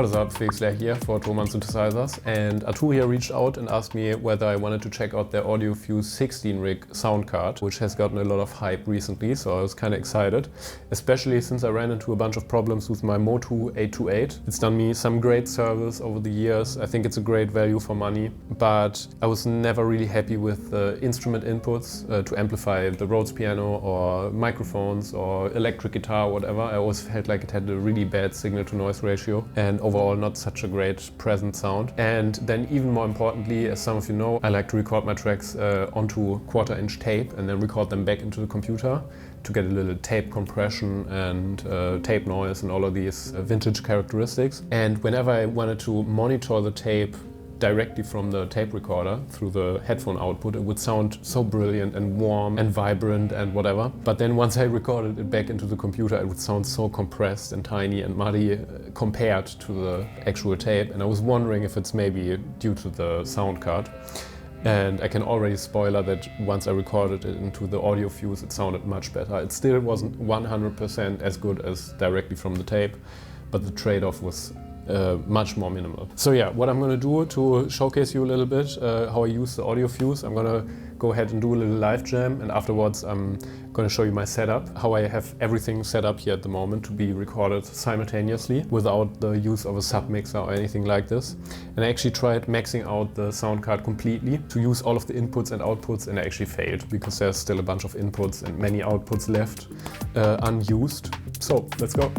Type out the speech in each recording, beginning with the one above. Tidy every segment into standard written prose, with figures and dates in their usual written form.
What is up, Felix here for Thomann synthesizers, and Arturia reached out and asked me whether I wanted to check out their Audiofuse 16-rig sound card, which has gotten a lot of hype recently, so I was kind of excited, especially since I ran into a bunch of problems with my Motu 828. It's done me some great service over the years. I think it's a great value for money, but I was never really happy with the instrument inputs to amplify the Rhodes piano or microphones or electric guitar or whatever. I always felt like it had a really bad signal-to-noise ratio and overall not such a great present sound. And then even more importantly, as some of you know, I like to record my tracks onto quarter-inch tape and then record them back into the computer to get a little tape compression and tape noise and all of these vintage characteristics. And whenever I wanted to monitor the tape directly from the tape recorder through the headphone output, it would sound so brilliant and warm and vibrant and whatever. But then once I recorded it back into the computer, it would sound so compressed and tiny and muddy compared to the actual tape. And I was wondering if it's maybe due to the sound card. And I can already spoiler that once I recorded it into the Audiofuse, it sounded much better. It still wasn't 100% as good as directly from the tape, but the trade-off was much more minimal. So yeah, what I'm going to do to showcase you a little bit how I use the Audiofuse, I'm going to go ahead and do a little live jam, and afterwards I'm going to show you my setup, how I have everything set up here at the moment to be recorded simultaneously without the use of a submixer or anything like this. And I actually tried maxing out the sound card completely to use all of the inputs and outputs, and I actually failed because there's still a bunch of inputs and many outputs left unused. So let's go.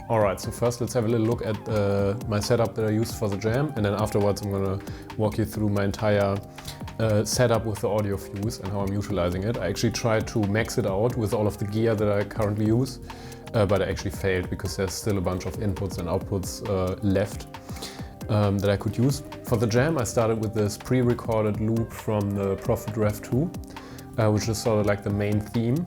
Alright, so first let's have a little look at my setup that I used for the jam, and then afterwards I'm going to walk you through my entire setup with the Audiofuse and how I'm utilizing it. I actually tried to max it out with all of the gear that I currently use, but I actually failed because there's still a bunch of inputs and outputs left that I could use. For the jam I started with this pre-recorded loop from the Prophet Rev 2. Which is sort of like the main theme.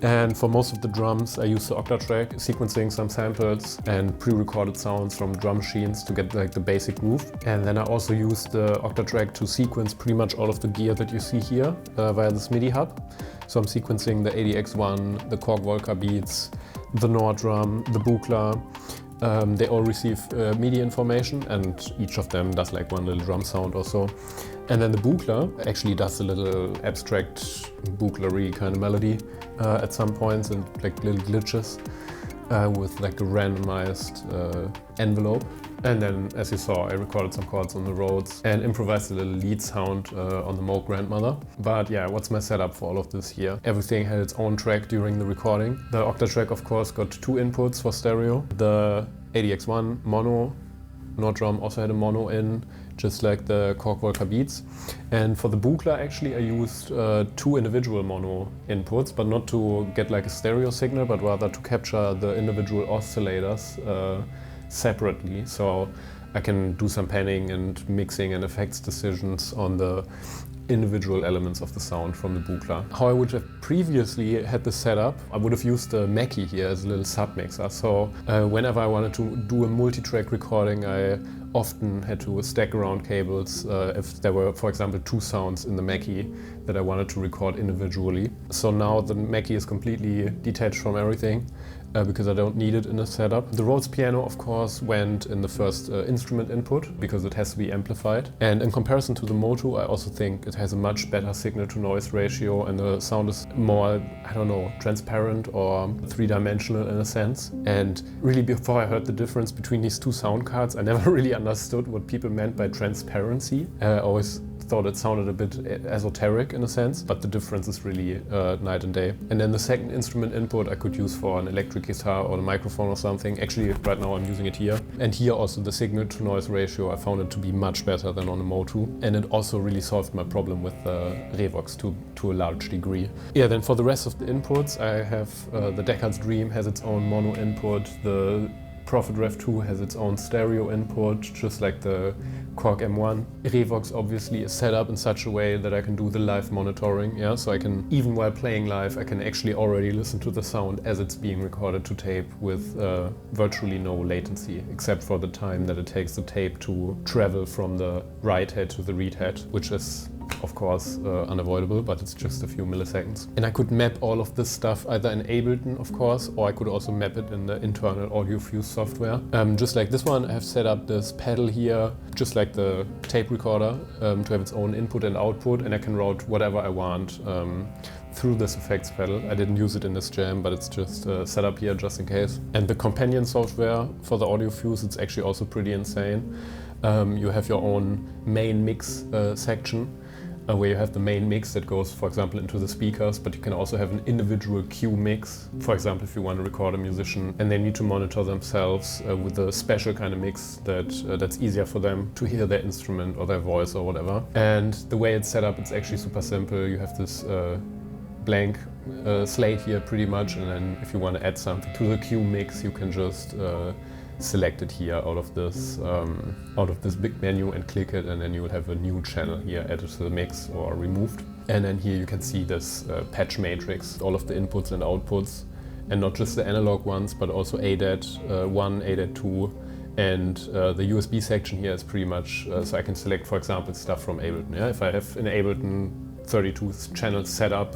And for most of the drums, I use the Octatrack, sequencing some samples and pre-recorded sounds from drum machines to get like the basic groove. And then I also use the Octatrack to sequence pretty much all of the gear that you see here via this MIDI hub. So I'm sequencing the ADX1, the Korg Volca beats, the Nord drum, the Buchla. They all receive MIDI information, and each of them does like one little drum sound or so. And then the Buchla actually does a little abstract Buchla-y kind of melody at some points, and like little glitches with like a randomized envelope. And then, as you saw, I recorded some chords on the Rhodes and improvised a little lead sound on the Moog Grandmother. But yeah, what's my setup for all of this here? Everything had its own track during the recording. The Octatrack, of course, got 2 inputs for stereo. The ADX1 mono, Nord drum also had a mono in, just like the Korg Volca Beats. And for the Buchla actually I used 2 individual mono inputs, but not to get like a stereo signal, but rather to capture the individual oscillators separately. So I can do some panning and mixing and effects decisions on the individual elements of the sound from the Buchla. How I would have previously had this set up, I would have used the Mackie here as a little sub-mixer. So whenever I wanted to do a multi-track recording, I often had to stack around cables if there were, for example, 2 sounds in the Mackie that I wanted to record individually. So now the Mackie is completely detached from everything because I don't need it in a setup. The Rhodes piano, of course, went in the first instrument input because it has to be amplified. And in comparison to the Motu, I also think it has a much better signal-to-noise ratio and the sound is more, I don't know, transparent or three-dimensional in a sense. And really before I heard the difference between these 2 sound cards, I never really understood what people meant by transparency. I always thought it sounded a bit esoteric in a sense, but the difference is really night and day. And then the second instrument input I could use for an electric guitar or a microphone or something. Actually, right now I'm using it here. And here also the signal to noise ratio, I found it to be much better than on the Motu. And it also really solved my problem with the Revox to a large degree. Yeah, then for the rest of the inputs, I have the Deckard's Dream has its own mono input, the Prophet Rev 2 has its own stereo input, just like the Korg M1. Revox obviously is set up in such a way that I can do the live monitoring, yeah, so I can, even while playing live, I can actually already listen to the sound as it's being recorded to tape with virtually no latency, except for the time that it takes the tape to travel from the write head to the read head, which is of course unavoidable, but it's just a few milliseconds. And I could map all of this stuff either in Ableton, of course, or I could also map it in the internal Audiofuse software. Just like this one, I have set up this pedal here, just like the tape recorder, to have its own input and output, and I can route whatever I want through this effects pedal. I didn't use it in this jam, but it's just set up here just in case. And the companion software for the Audiofuse, it's actually also pretty insane. You have your own main mix section, where you have the main mix that goes, for example, into the speakers, but you can also have an individual cue mix. For example, if you want to record a musician and they need to monitor themselves with a special kind of mix that's easier for them to hear their instrument or their voice or whatever. And the way it's set up, it's actually super simple. You have this blank slate here pretty much, and then if you want to add something to the cue mix, you can just select it here out of this big menu and click it, and then you will have a new channel here added to the mix or removed. And then here you can see this patch matrix, all of the inputs and outputs, and not just the analog ones, but also ADAT1, ADAT2, and the USB section here is pretty much, so I can select, for example, stuff from Ableton. Yeah? If I have an Ableton 32 channels set up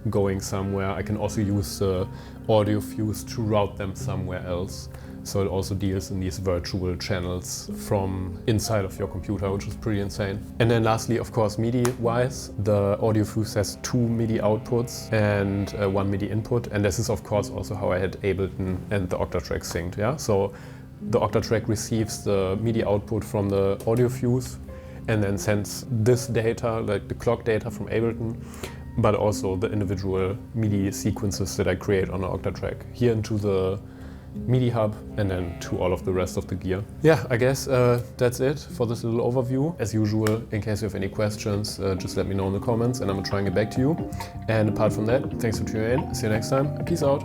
going somewhere, I can also use the Audiofuse to route them somewhere else. So it also deals in these virtual channels from inside of your computer, which is pretty insane. And then lastly, of course, MIDI-wise, the Audiofuse has 2 MIDI outputs and 1 MIDI input. And this is, of course, also how I had Ableton and the Octatrack synced. Yeah? So the Octatrack receives the MIDI output from the Audiofuse and then sends this data, like the clock data from Ableton, but also the individual MIDI sequences that I create on the Octatrack here into the MIDI hub and then to all of the rest of the gear. Yeah, I guess that's it for this little overview. As usual, in case you have any questions, just let me know in the comments and I'm gonna try and get back to you. And apart from that, thanks for tuning in. See you next time. Peace out.